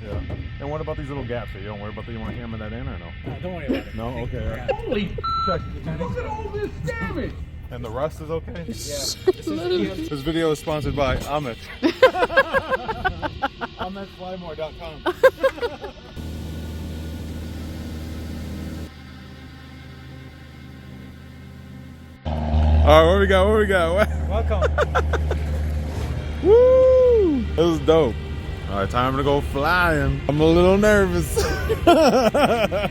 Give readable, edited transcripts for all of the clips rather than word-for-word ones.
Yeah. And what about these little gaps here? You don't worry about that? You want to hammer that in or no? Don't worry about it. No? Okay. Yeah. Holy Check. look at all this damage! And the rust is okay? Yeah. This is This video is sponsored by Ahmed. AhmedFlyMore.com. Alright, what we got? What we got? Welcome. Woo! This is dope. Alright, time to go flying. I'm a little nervous. I'm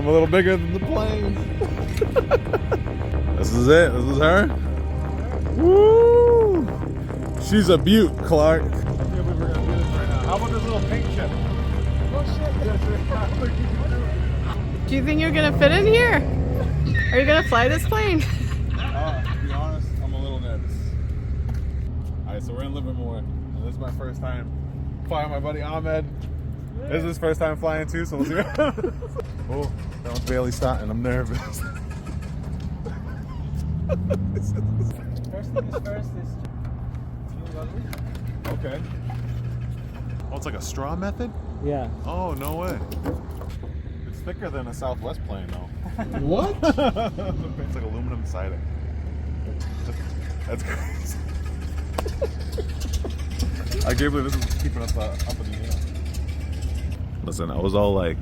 a little bigger than the plane. This is it. This is her. Woo! She's a beaut, Clark. I can't believe we're gonna do this right now. How about this little pink ship? Oh shit! Do you think you're gonna fit in here? Are you gonna fly this plane? To be honest, I'm a little nervous. Alright, so we're in Livermore, and this is my first time flying my buddy Ahmed. This is his first time flying too, so we'll see what happens. Oh, that was Bailey starting. I'm nervous. First thing is first is fuel level. Okay. Oh, it's like a straw method? Yeah. Oh, no way. It's thicker than a Southwest plane, though. What? It's like aluminum siding. That's crazy. I can't believe this is keeping us up in the air. Listen, I was all like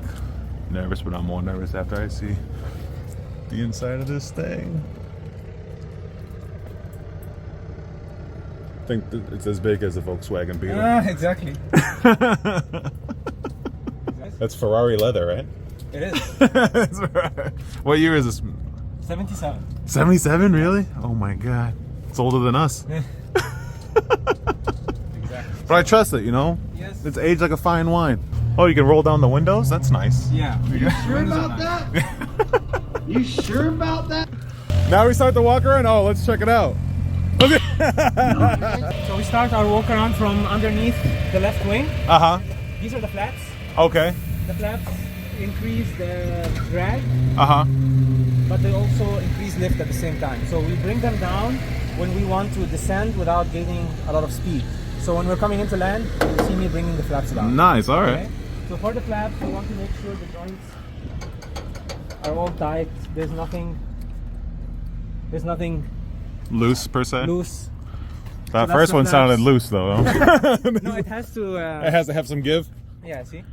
nervous, but I'm more nervous after I see the inside of this thing. I think it's as big as a Volkswagen Beetle. Exactly. That's Ferrari leather, right? It is. That's right. What year is this? 77. 77, really? Oh my god. It's older than us. Exactly. But I trust it, you know? Yes. It's aged like a fine wine. Oh, you can roll down the windows? That's nice. Yeah. You sure about that? You sure about that? Now we start the walk around? Oh, let's check it out. Okay. So we start our walk around from underneath the left wing. Uh-huh. These are the flaps. Okay. The flaps increase the drag, Uh-huh. but they also increase lift at the same time. So we bring them down when we want to descend without gaining a lot of speed. So when we're coming into land, you'll see me bringing the flaps down. Nice, all right. Okay? So for the flaps, we want to make sure the joints are all tight. There's nothing Loose, per se? loose. That So first that's the one sounded flaps. loose, though. No, it has to. It has to have some give? Yeah, see.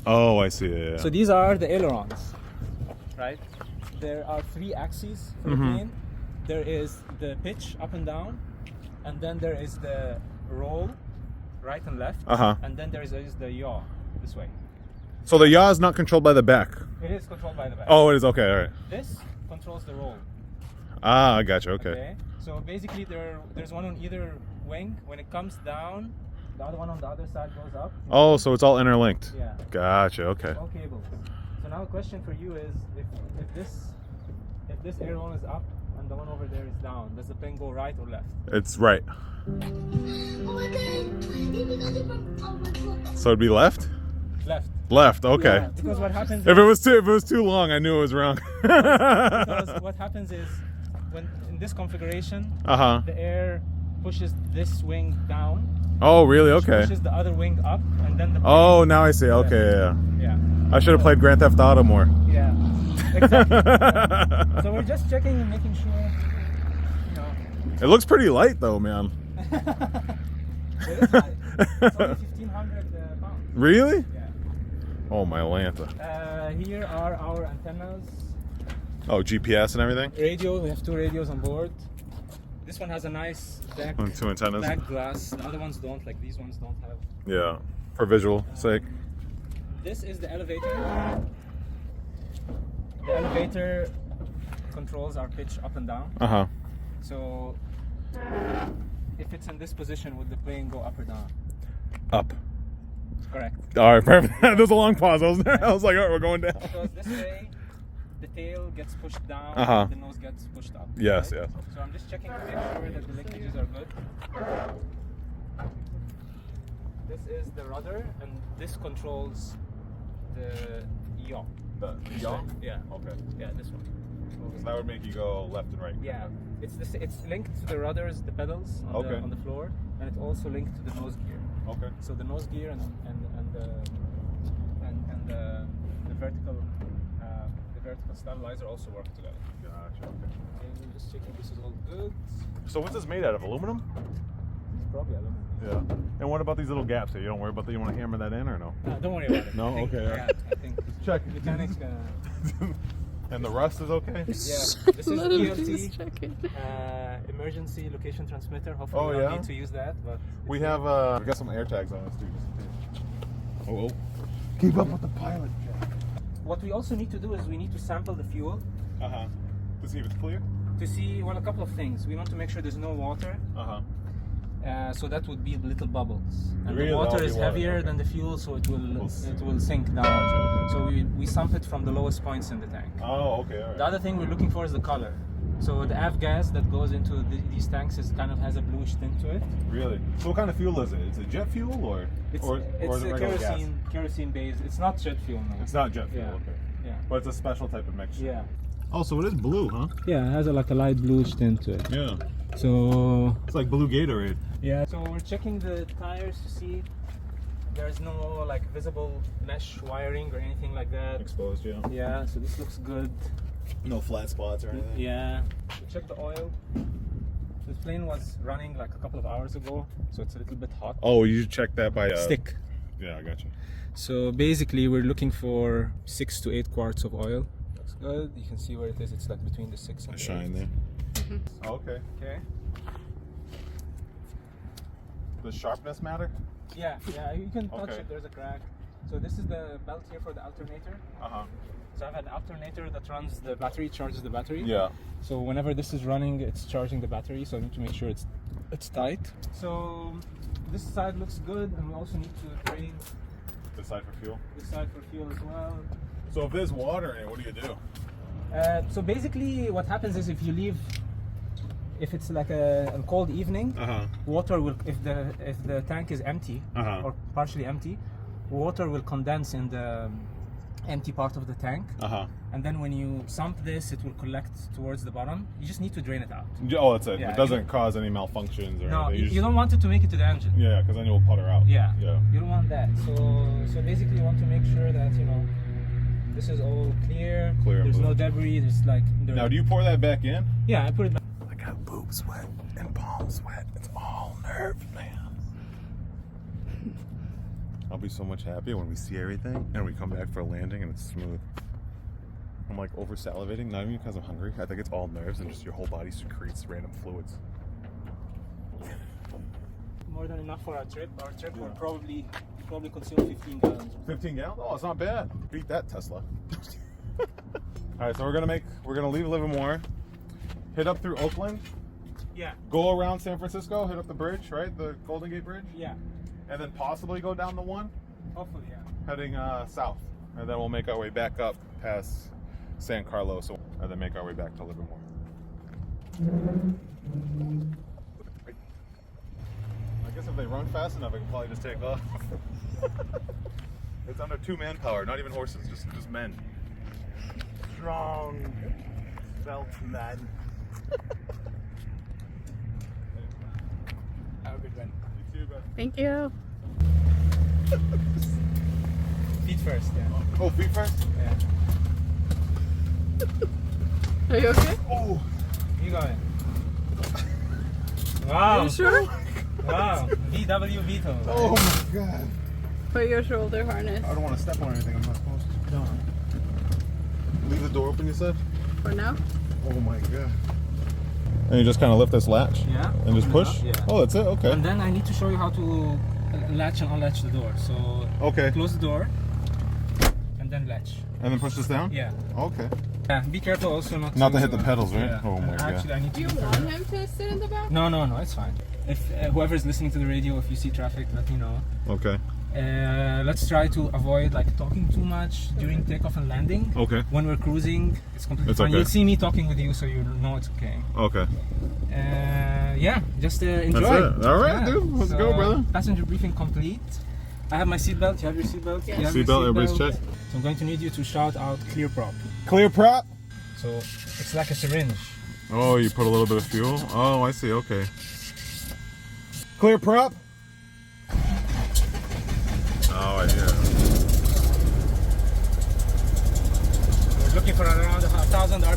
Oh, I see. Yeah. So these are the ailerons, right? There are 3 axes for the plane. There is the pitch up and down, and then there is the roll, right and left, Uh-huh. and then there is the yaw this way. So the yaw is not controlled by the back? It is controlled by the back. Oh, it is? Okay, all right. This controls the roll. Ah, I gotcha. Okay. Okay. So basically, there's one on either wing. When it comes down, the other one on the other side goes up. Oh, so it's all interlinked. Yeah. Gotcha. Okay. All cables. So now the question for you is, if this aileron is up and the one over there is down, does the plane go right or left? It's right. Oh my god! So it'd be left? Left. Left. Okay. Yeah, because what happens If it was too long, I knew it was wrong. because what happens is when in this configuration, Uh-huh. the air pushes this wing down, Oh, really? which Okay. pushes the other wing up, and then the plane, Oh, now I see. Okay, yeah. yeah, I should have played Grand Theft Auto more. yeah, exactly. Yeah. So we're just checking and making sure, you know. It looks pretty light though, man. It is light. It's only 1,500 pounds. Really? Yeah. Oh, my Lanta. Here are our antennas. Oh, GPS and everything? Radio, we have 2 radios on board. This one has a nice back, 2 antennas. back glass. The other ones don't, like these ones don't have. Yeah, for visual sake. This is the elevator. The elevator controls our pitch up and down. Uh-huh. So if it's in this position, would the plane go up or down? Up. Correct. All right, perfect. There's a long pause. I was like, all right, we're going down. Because this way, the tail gets pushed down, Uh-huh. the nose gets pushed up. Yes, right? yes. So I'm just checking to make sure that the linkages are good. This is the rudder, and this controls the yaw. The yaw? Yeah. Okay. Yeah, this one. So that would make you go left and right. Yeah, it's linked to the rudders, the pedals on, Okay. on the floor, and it's also linked to the nose gear. Okay. So the nose gear and the vertical stabilizer also work together. Gotcha. Okay. And we're just checking this is all good. So what's this made out of? Aluminum? It's probably aluminum. Yeah. And what about these little gaps here? You don't worry about that? You want to hammer that in or no? Don't worry about it. No? I think, Okay, Yeah, I think Check. mechanics gonna. And the rust is okay? Yeah. This is Let him ELT. just check it. Emergency location transmitter. Hopefully Oh, we don't yeah? need to use that, but We have we got some air tags on us too. Oh. Keep up with the pilot, Jack. what we also need to do is we need to sample the fuel Uh-huh. To see if it's clear? to see, well, a couple of things. We want to make sure there's no water, Uh-huh. so that would be little bubbles. And Really? the water That'll is be water, heavier okay. than the fuel, so it sink. will sink down. Gotcha, okay. So we sample it from the lowest points in the tank. Oh, okay, all right. The other thing we're looking for is the color. So the avgas that goes into these tanks is kind of has a bluish tint to it. Really? So what kind of fuel is it? Is it jet fuel or It's is it a regular gas? kerosene based. It's not jet fuel, no. It's not jet fuel, Yeah. okay. Yeah. But it's a special type of mixture. Yeah. Oh, so it is blue, huh? Yeah, it has like a light bluish tint to it. Yeah. So It's like blue Gatorade. yeah. So we're checking the tires to see there's no like visible mesh wiring or anything like that. Exposed, yeah. Yeah. So this looks good. No flat spots or anything? Yeah. We checked the oil. This plane was running like a couple of hours ago, so it's a little bit hot. Oh, you checked that by Stick. Yeah, I got you. So basically, we're looking for 6 to 8 quarts of oil. Looks good. You can see where it is. It's like between the 6 and A the shine 8. there. Oh, okay. Okay. Does sharpness matter? Yeah, you can touch Okay. it. There's a crack. So this is the belt here for the alternator. Uh-huh. So I have an alternator that runs the battery, charges the battery. Yeah. So whenever this is running, it's charging the battery. So I need to make sure it's tight. So this side looks good, and we also need to drain This side for fuel. this side for fuel as well. So if there's water in it, what do you do? So basically, what happens is if you leave, if it's like a cold evening, Uh-huh. water will, if the tank is empty Uh-huh. or partially empty, water will condense in the empty part of the tank, Uh-huh. and then when you sump this, it will collect towards the bottom. You just need to drain it out. Oh, that's it. Yeah, It doesn't cause any malfunctions or No, anything. you don't want it to make it to the engine. Yeah, because then you'll putter out. Yeah. Yeah. You don't want that. So basically, you want to make sure that this is all clear. Clear and There's no blue. debris. There's like. Now, do you pour that back in? Yeah, I put it back. I got boob sweat and palm sweat. It's all nerves, man. I'll be so much happier when we see everything and we come back for a landing and it's smooth. I'm like over salivating, not even because I'm hungry. I think it's all nerves and just your whole body secretes random fluids. More than enough for our trip. Our trip will Yeah. probably consume 15 gallons. 15 gallons? Oh, it's not bad. Beat that Tesla. All right, so we're gonna leave Livermore, hit up through Oakland, Yeah. go around San Francisco, hit up the bridge, right? The Golden Gate Bridge, Yeah. and then possibly go down the one, Hopefully, yeah. heading south, and then we'll make our way back up past San Carlos, and then make our way back to Livermore. I guess if they run fast enough, I can probably just take off. It's under 2 manpower, not even horses, just men. Strong, felt men. Have a good one. You too, bud. Thank you. Feet first, yeah. Oh, feet first? Yeah. Are you okay? Oh, You got it. Are Wow. you sure? Wow. VW Vito. oh my God. Put your shoulder harness I don't want to step on anything I'm not supposed to. No. Leave the door open, you said? for now. Oh my God. And you just kind of lift this latch? Yeah. And just Open it push? up, yeah. Oh, that's it? Okay. And then I need to show you how to latch and unlatch the door. So Okay. close the door and then latch. And then push this down? Yeah. Okay. Yeah. Be careful also not Not to hit the pedals, right? Yeah. Oh my God. Actually, I need Do to. you want him to sit in the back? No, it's fine. If whoever is listening to the radio, if you see traffic, let me know. Okay. Let's try to avoid like talking too much during takeoff and landing. Okay. When we're cruising, it's completely It's fine. okay. You'll see me talking with you, so you know it's okay. Okay. Yeah, just enjoy. That's it. All right, dude. Let's go, brother. Passenger briefing complete. I have my seatbelt. You have your seatbelt. Yes. You have your Seatbelt, everybody's seatbelt. checked. So I'm going to need you to shout out clear prop. Clear prop? So it's like a syringe. Oh, you put a little bit of fuel? Oh, I see. Okay. Clear prop?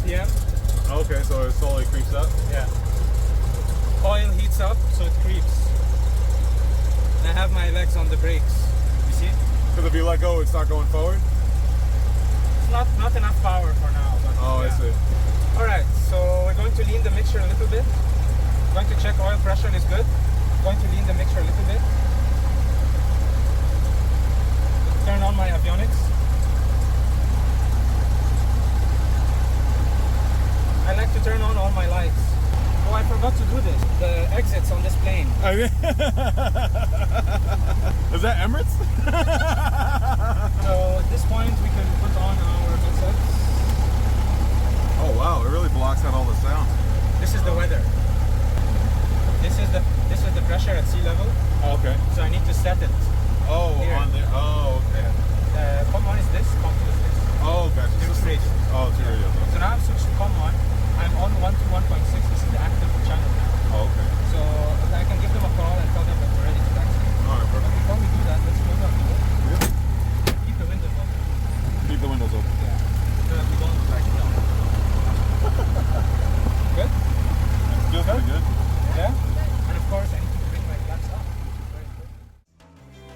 RPM. Okay, so it slowly creeps up. Yeah. Oil heats up, so it creeps. And I have my legs on the brakes. You see? Because if you let go, it's not going forward? It's not enough power for now. But Oh, yeah. I see. Alright, so we're going to lean the mixture a little bit. Going to check oil pressure is good. Going to lean the mixture a little bit. Turn on my avionics. I like to turn on all my lights. Oh, I forgot to do this. The exits on this plane. Is that Emirates? So at this point we can put on our headsets. Oh wow, it really blocks out all the sound. This is the weather. This is the pressure at sea level. Oh, okay. So I need to set it. Oh, Here. on there. Oh, okay. COM 1 is this, COM 2 is this. Oh, gotcha. Two radio. Oh, two radio. So now I've switched to COM 1. I'm on 121.6. This is the active channel now. Oh, okay. So I can give them a call and tell them that we're ready to taxi. All right, But perfect. before we do that, let's close our door. Yep. Keep the windows open. Keep the windows open. Yeah. So that we don't look like Good? Feels pretty good. Yeah? And of course, I need to bring my glass up. Very good.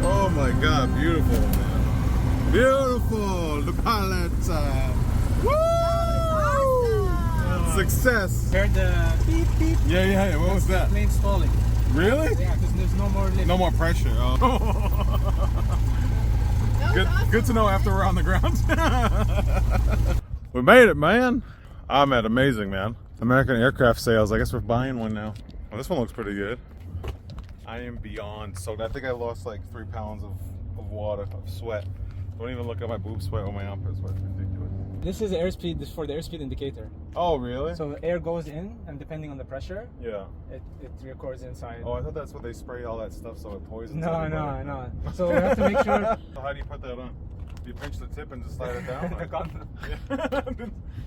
Oh my god, beautiful, man. Beautiful, the pilot. Woo! Success. Heard the beep beep. Yeah. What was that? Plane stalling. Really? Yeah, because there's no more lift. No more pressure. Oh. Good to know after we're on the ground. We made it, man. Ahmed, amazing, man. American aircraft sales. I guess we're buying one now. Oh, this one looks pretty good. I am beyond soaked. I think I lost like 3 pounds of water, of sweat. Don't even look at my boob sweat or my armpit sweat. It's ridiculous. This is airspeed. This is for the airspeed indicator. Oh, really? So air goes in, and depending on the pressure, yeah, it records inside. Oh, I thought that's what they spray all that stuff so it poisons. No. So we have to make sure. So how do you put that on? Do you pinch the tip and just slide it down? The condom. Yeah.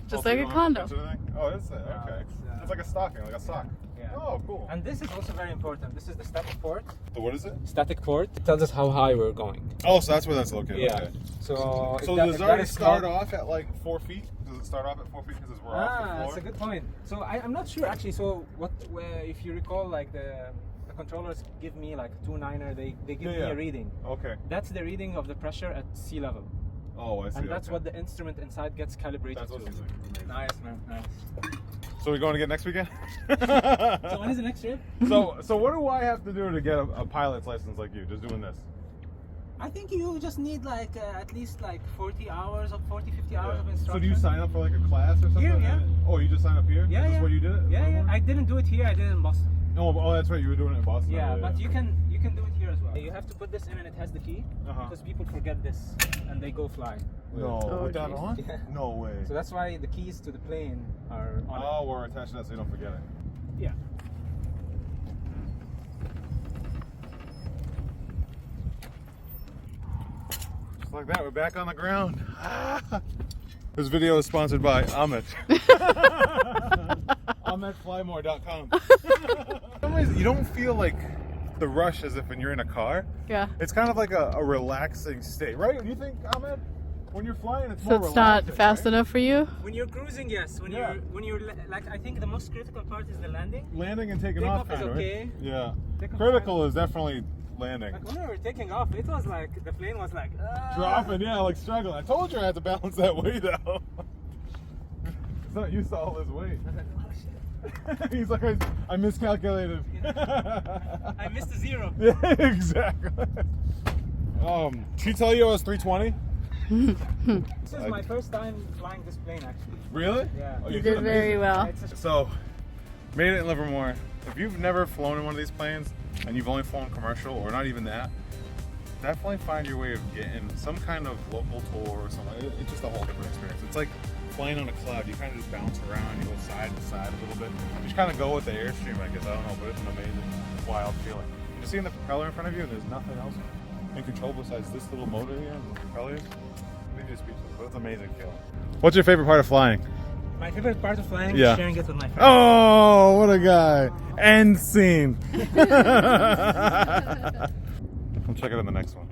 Just Oh, like so a you don't condom. pinch anything? Oh, is it? No, Okay. it's, It's like a stocking, like a sock. Yeah. Oh, cool. And this is also very important. This is the static port. So what is it? Static port. It tells us how high we're going. Oh, so that's where that's located. Yeah. Okay. So So does it already start off at like 4 feet? Does it start off at 4 feet because we're off the floor? That's a good point. So I'm not sure actually. So if you recall, like the controllers give me like 2.9er. They give me a reading. Okay. That's the reading of the pressure at sea level. Oh, I see. And that's what the instrument inside gets calibrated That's what to. it's like. Nice, man. Nice. So we're going to get next weekend? So when is the next trip? So what do I have to do to get a pilot's license like you? Just doing this? I think you just need like at least like 40 hours of 50 hours of instruction. So do you sign up for like a class or something? Here, yeah. Oh, you just sign up here? Yeah, Is this yeah. where you did it? Yeah. I didn't do it here. I did it in Boston. Oh, that's right. You were doing it in Boston. Yeah, but you can do it here as well. You have to put this in and it has the key because people forget this and they go fly. No, Oh, with that geez. on? Yeah. No way. So that's why the keys to the plane are on Oh, we're attached to that so you don't forget it. it. Yeah. Just like that, we're back on the ground. This video is sponsored by Ahmed. AhmedFlyMore.com. For some reason, you don't feel like the rush as if when you're in a car. Yeah. It's kind of like a relaxing state, right? Do you think, Ahmed? When you're flying, it's So more it's not relaxing, fast right? enough for you? When you're cruising, yes. When you're like, I think the most critical part is the landing. Landing and taking Takeoff off, kind is of, okay. right? Yeah. Takeoff Critical is definitely landing. Like when we were taking off, it was like the plane was like Dropping, yeah, like struggling. I told you I had to balance that weight out. It's not used to all this weight. I was like, oh shit. He's like, I miscalculated. I missed a zero. Yeah, exactly. She tell you I was 320? This is my first time flying this plane, actually. Really? Yeah. Oh, You did very amazing. well. It's a- So, made it in Livermore. If you've never flown in one of these planes and you've only flown commercial or not even that, definitely find your way of getting some kind of local tour or something. It's just a whole different experience. It's like flying on a cloud. You kind of just bounce around, you go side to side a little bit. You just kind of go with the airstream, I guess. I don't know, but it's an amazing, wild feeling. You're seeing the propeller in front of you and there's nothing else in control besides this little motor here and the propellers. Leave you speechless, but it's an amazing feeling. What's your favorite part of flying? My favorite part of flying Yeah. is sharing it with my friends. Oh, what a guy. End scene. I'll check it on the next one.